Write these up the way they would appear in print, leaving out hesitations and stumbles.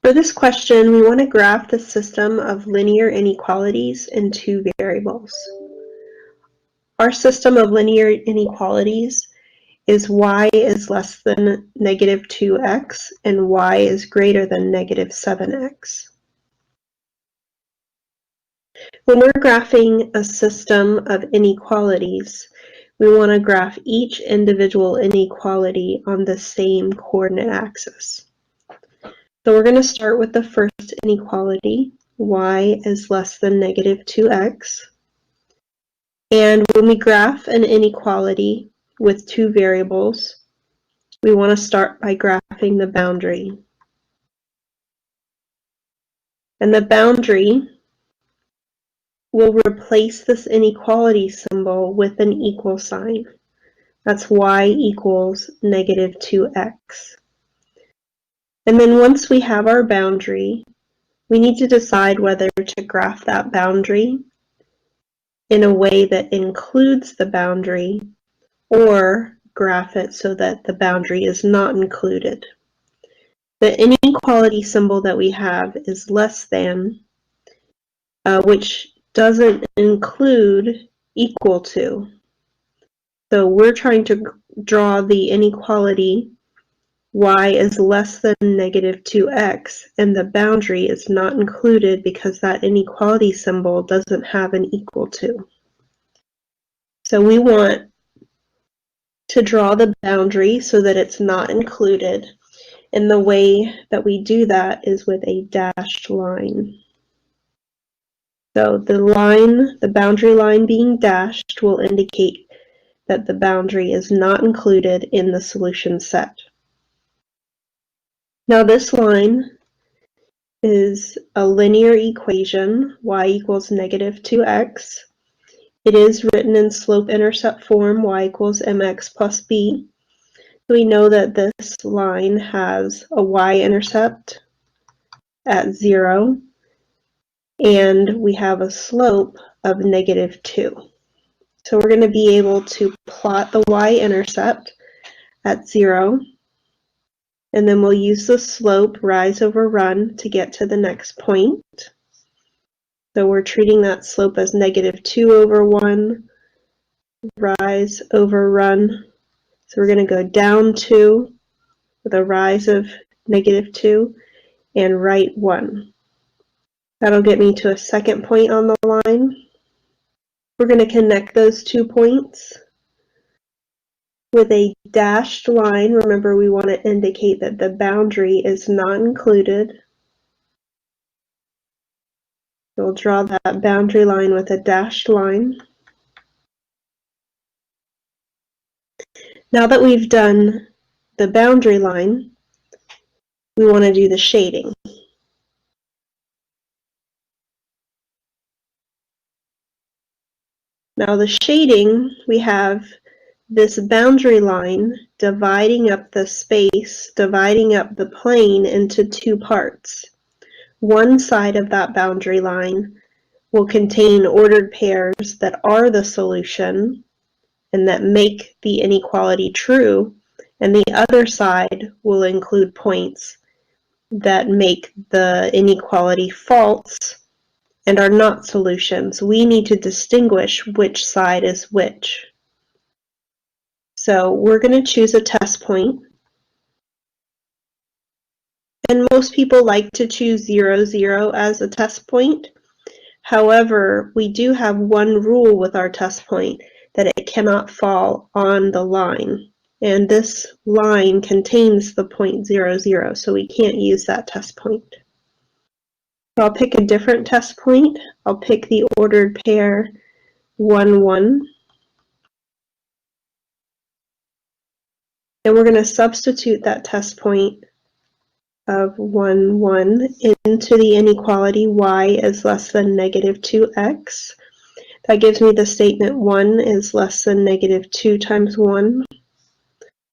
For this question, we want to graph the system of linear inequalities in two variables. Our system of linear inequalities is y is less than negative 2x and y is greater than negative 7x. When we're graphing a system of inequalities, we want to graph each individual inequality on the same coordinate axis. So we're going to start with the first inequality, y is less than negative 2x. And when we graph an inequality with two variables, we want to start by graphing the boundary. And the boundary will replace this inequality symbol with an equal sign. That's y equals negative 2x. And then once we have our boundary, we need to decide whether to graph that boundary in a way that includes the boundary or graph it so that the boundary is not included. The inequality symbol that we have is less than, which doesn't include equal to. So we're trying to draw the inequality y is less than negative 2x, and the boundary is not included because that inequality symbol doesn't have an equal to. So we want to draw the boundary so that it's not included, and the way that we do that is with a dashed line. So the boundary line being dashed will indicate that the boundary is not included in the solution set. Now this line is a linear equation, y equals negative 2x. It is written in slope-intercept form, y equals mx plus b. We know that this line has a y-intercept at 0, and we have a slope of negative 2. So we're going to be able to plot the y-intercept at 0, and then we'll use the slope, rise over run, to get to the next point. So we're treating that slope as negative 2 over 1, rise over run. So we're going to go down 2 with a rise of negative 2 and right 1. That'll get me to a second point on the line. We're going to connect those 2 points with a dashed line. Remember, we want to indicate that the boundary is not included. We'll draw that boundary line with a dashed line. Now that we've done the boundary line, we want to do the shading. Now the shading, we have this boundary line dividing up the space, dividing up the plane into two parts. One side of that boundary line will contain ordered pairs that are the solution and that make the inequality true, and the other side will include points that make the inequality false and are not solutions. We need to distinguish which side is which. So we're going to choose a test point. And most people like to choose 0, 0 as a test point. However, we do have one rule with our test point, that it cannot fall on the line. And this line contains the point 0, 0, so we can't use that test point. So I'll pick a different test point. I'll pick the ordered pair 1, 1. And we're going to substitute that test point of 1, 1 into the inequality y is less than negative 2x. That gives me the statement 1 is less than negative 2 times 1.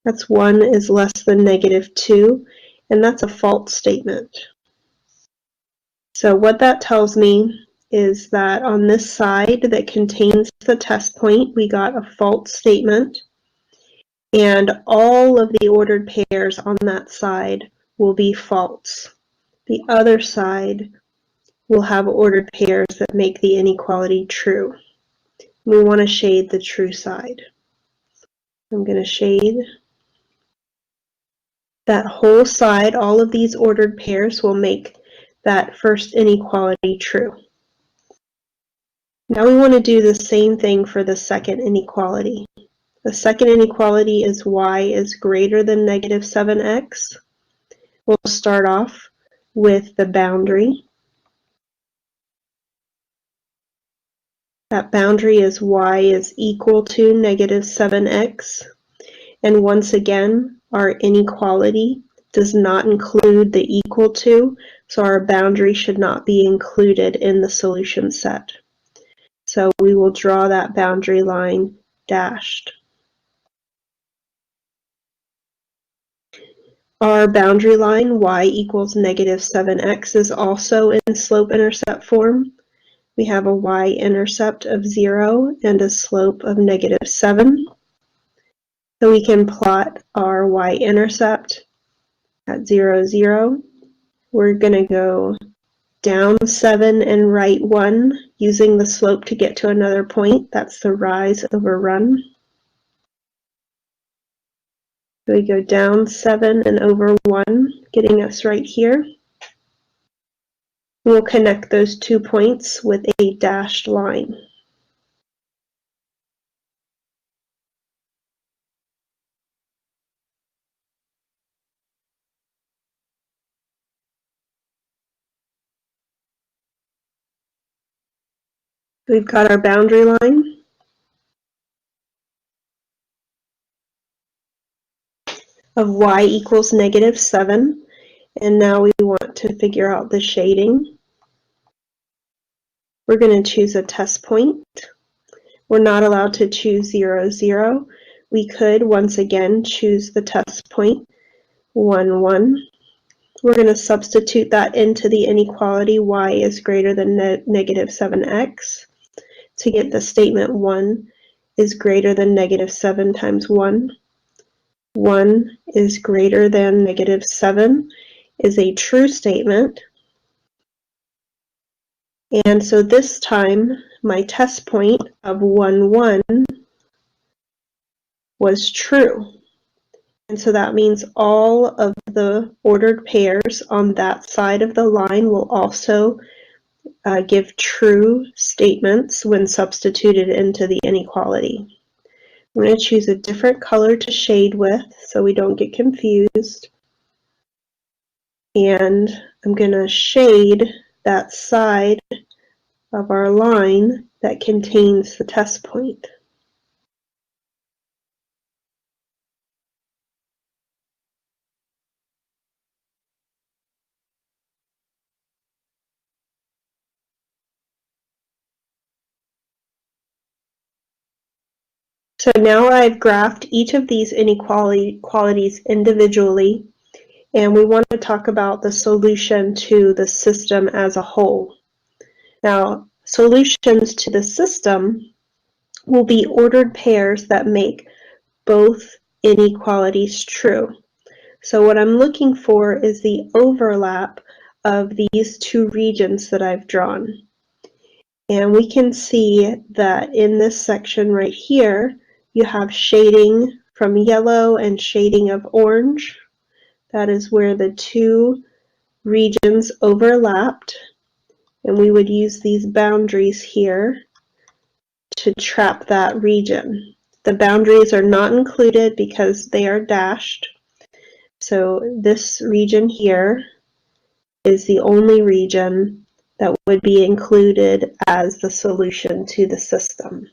That's 1 is less than negative 2, and that's a false statement. So what that tells me is that on this side that contains the test point, we got a false statement, and all of the ordered pairs on that side will be false. the other side will have ordered pairs that make the inequality true. We want to shade the true side. I'm going to shade that whole side. All of these ordered pairs will make that first inequality true. Now we want to do the same thing for the second inequality. The second inequality is y is greater than negative 7x. We'll start off with the boundary. That boundary is y is equal to negative 7x. And once again, our inequality does not include the equal to, so our boundary should not be included in the solution set. So we will draw that boundary line dashed. Our boundary line y equals negative 7x is also in slope-intercept form. We have a y-intercept of 0 and a slope of negative 7. So we can plot our y-intercept at 0, 0. We're going to go down 7 and right 1 using the slope to get to another point. That's the rise over run. So we go down 7 and over 1, getting us right here. We'll connect those 2 points with a dashed line. We've got our boundary line. Of y equals negative 7, and now we want to figure out the shading. We're going to choose a test point. We're not allowed to choose 0, 0. We could, once again, choose the test point 1, 1. We're going to substitute that into the inequality y is greater than negative 7x to get the statement 1 is greater than negative 7 times 1. 1 is greater than negative 7 is a true statement. And so this time, my test point of 1, 1 was true. And so that means all of the ordered pairs on that side of the line will also give true statements when substituted into the inequality. I'm going to choose a different color to shade with so we don't get confused. And I'm going to shade that side of our line that contains the test point. So now I've graphed each of these inequalities individually, and we want to talk about the solution to the system as a whole. Now, solutions to the system will be ordered pairs that make both inequalities true. So what I'm looking for is the overlap of these two regions that I've drawn. And we can see that in this section right here, you have shading from yellow and shading of orange. That is where the two regions overlapped. And we would use these boundaries here to trap that region. The boundaries are not included because they are dashed. So this region here is the only region that would be included as the solution to the system.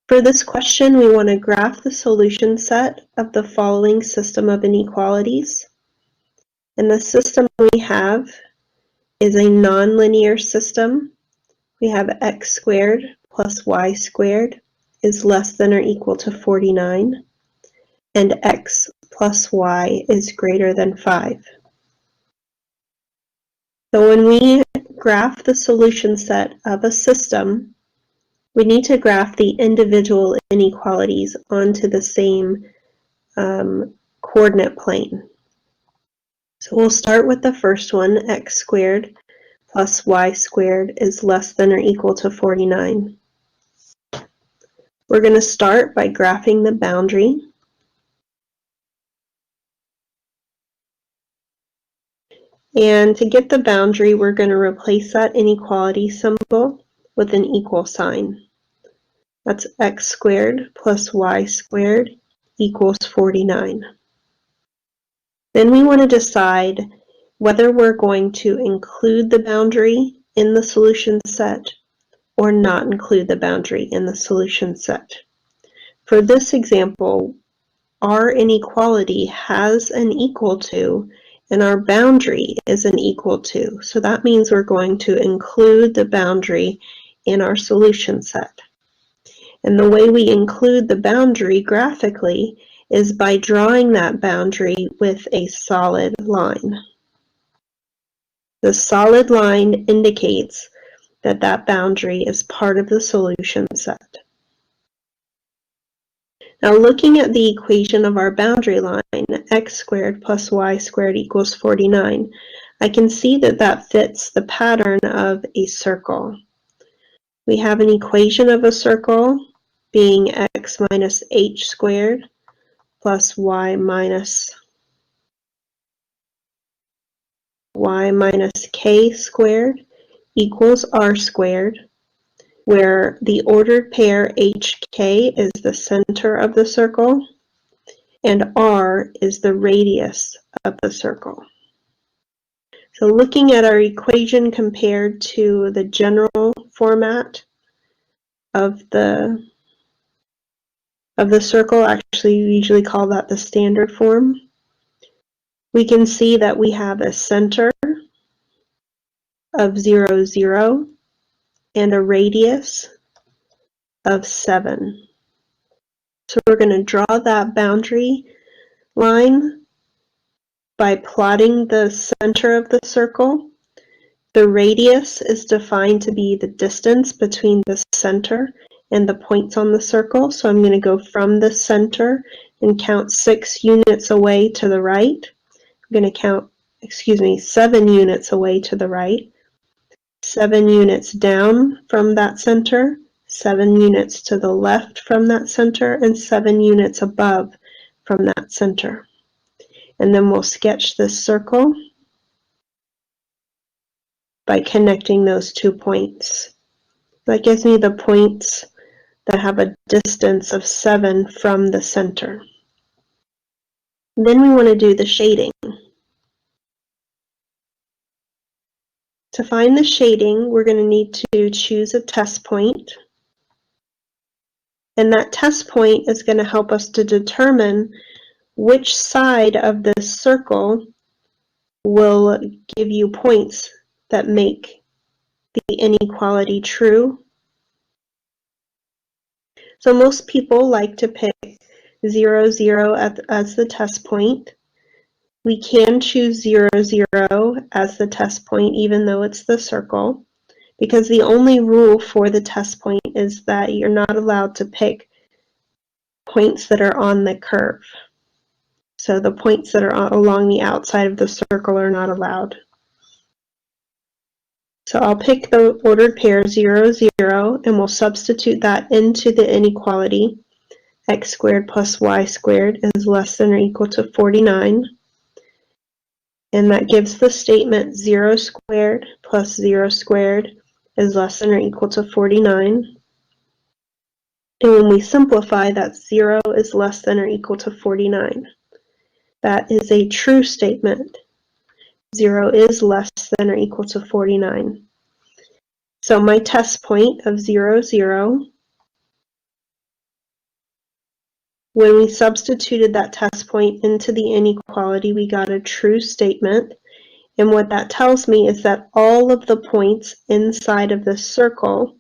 For this question, we want to graph the solution set of the following system of inequalities. And the system we have is a nonlinear system. We have x squared plus y squared is less than or equal to 49, and x plus y is greater than 5. So when we graph the solution set of a system, we need to graph the individual inequalities onto the same coordinate plane. So we'll start with the first one, x squared plus y squared is less than or equal to 49. We're going to start by graphing the boundary. And to get the boundary, we're going to replace that inequality symbol with an equal sign. That's x squared plus y squared equals 49. Then we want to decide whether we're going to include the boundary in the solution set or not include the boundary in the solution set. For this example, our inequality has an equal to and our boundary is an equal to. So that means we're going to include the boundary in our solution set. And the way we include the boundary graphically is by drawing that boundary with a solid line. The solid line indicates that that boundary is part of the solution set. Now looking at the equation of our boundary line, x squared plus y squared equals 49, I can see that that fits the pattern of a circle. We have an equation of a circle being x minus h squared plus y minus k squared equals r squared, where the ordered pair hk is the center of the circle and r is the radius of the circle. So looking at our equation compared to the general format of the circle, actually we usually call that the standard form, we can see that we have a center of 0, 0 and a radius of 7. So we're going to draw that boundary line by plotting the center of the circle. The radius is defined to be the distance between the center and the points on the circle. So I'm going to go from the center and count 6 units away to the right. I'm going to count, 7 units away to the right, 7 units down from that center, 7 units to the left from that center, and 7 units above from that center. And then we'll sketch this circle by connecting those 2 points. That gives me the points that have a distance of 7 from the center. Then we want to do the shading. To find the shading, we're going to need to choose a test point. And that test point is going to help us to determine which side of this circle will give you points that make the inequality true. So most people like to pick 0, 0 as the test point. We can choose 0, 0 as the test point even though it's the circle, because the only rule for the test point is that you're not allowed to pick points that are on the curve. So the points that are along the outside of the circle are not allowed. So I'll pick the ordered pair 0, 0, and we'll substitute that into the inequality. X squared plus y squared is less than or equal to 49. And that gives the statement 0 squared plus 0 squared is less than or equal to 49. And when we simplify, that 0 is less than or equal to 49. That is a true statement. 0 is less than or equal to 49. So my test point of 0, 0, when we substituted that test point into the inequality, we got a true statement. And what that tells me is that all of the points inside of this circle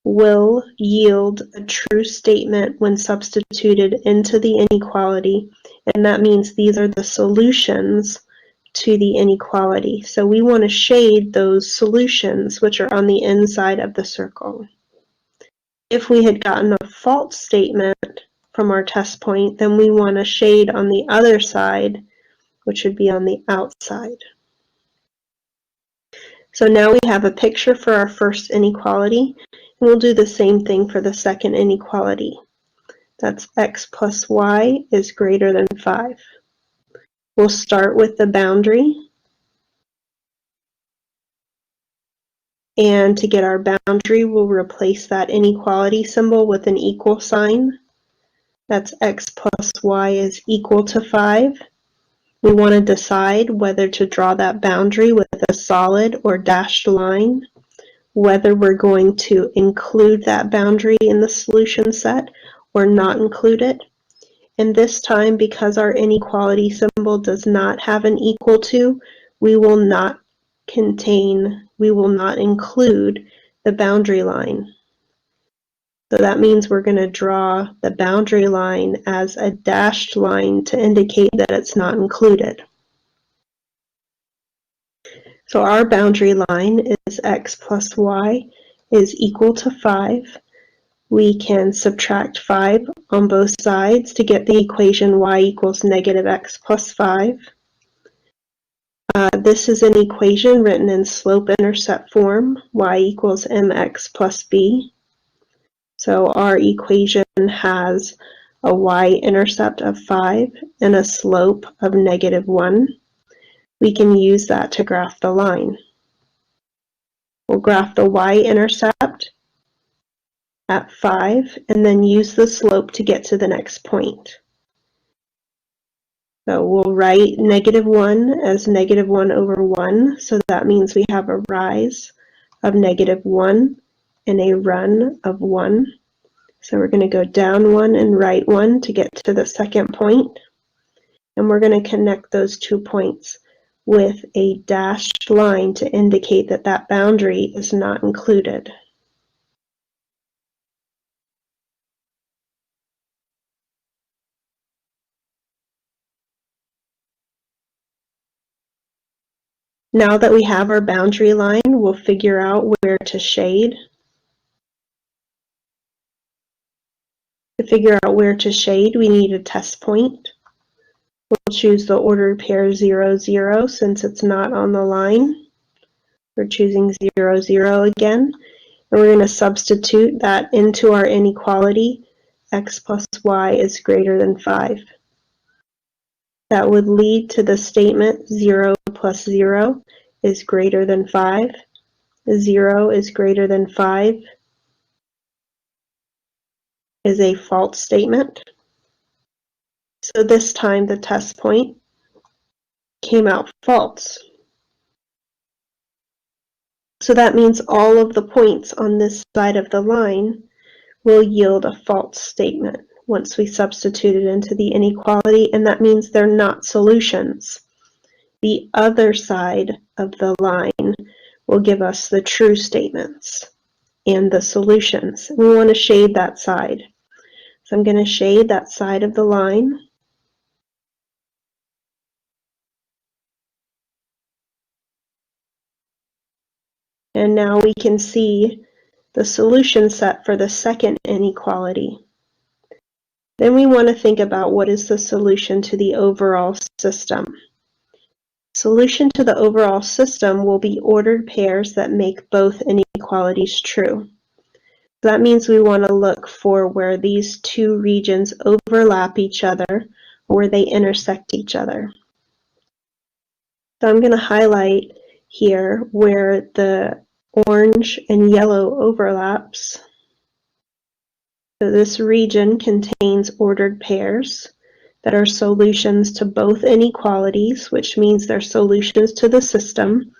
will yield a true statement when substituted into the inequality. And that means these are the solutions to the inequality. So we want to shade those solutions which are on the inside of the circle. If we had gotten a false statement from our test point, then we want a shade on the other side, which would be on the outside. So now we have a picture for our first inequality, and we'll do the same thing for the second inequality. That's x plus y is greater than 5. We'll start with the boundary, and to get our boundary, we'll replace that inequality symbol with an equal sign. That's x plus y is equal to 5. We want to decide whether to draw that boundary with a solid or dashed line, whether we're going to include that boundary in the solution set or not include it. And this time, because our inequality symbol does not have an equal to, we will not include the boundary line. So that means we're going to draw the boundary line as a dashed line to indicate that it's not included. So our boundary line is x plus y is equal to 5. We can subtract 5 on both sides to get the equation y equals negative x plus 5. This is an equation written in slope-intercept form, y equals mx plus b. So our equation has a y-intercept of 5 and a slope of negative 1. We can use that to graph the line. We'll graph the y-intercept at 5 and then use the slope to get to the next point. So we'll write negative 1 as negative 1 over 1, so that means we have a rise of negative 1 and a run of 1. So we're going to go down 1 and right 1 to get to the second point. And we're going to connect those 2 points with a dashed line to indicate that that boundary is not included. Now that we have our boundary line, we'll figure out where to shade. To figure out where to shade, we need a test point. We'll choose the ordered pair 0, 0 since it's not on the line. We're choosing 0, 0 again. And we're going to substitute that into our inequality. X plus y is greater than 5. That would lead to the statement 0 plus 0 is greater than 5. 0 is greater than 5 is a false statement. So this time the test point came out false. So that means all of the points on this side of the line will yield a false statement once we substitute it into the inequality, and that means they're not solutions. The other side of the line will give us the true statements and the solutions. We want to shade that side. So I'm going to shade that side of the line. And now we can see the solution set for the second inequality. Then we want to think about what is the solution to the overall system. Solution to the overall system will be ordered pairs that make both inequalities true. That means we want to look for where these two regions overlap each other, or where they intersect each other. So I'm going to highlight here where the orange and yellow overlaps. So this region contains ordered pairs that are solutions to both inequalities, which means they're solutions to the system.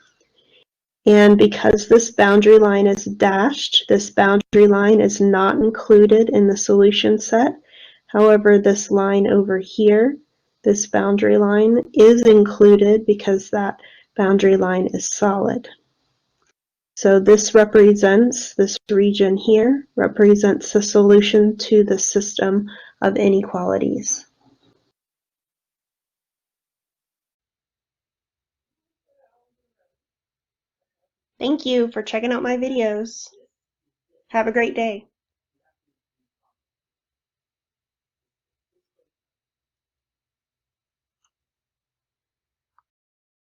And because this boundary line is dashed, this boundary line is not included in the solution set. However, this line over here, this boundary line, is included because that boundary line is solid. So this region here represents the solution to the system of inequalities. Thank you for checking out my videos. Have a great day.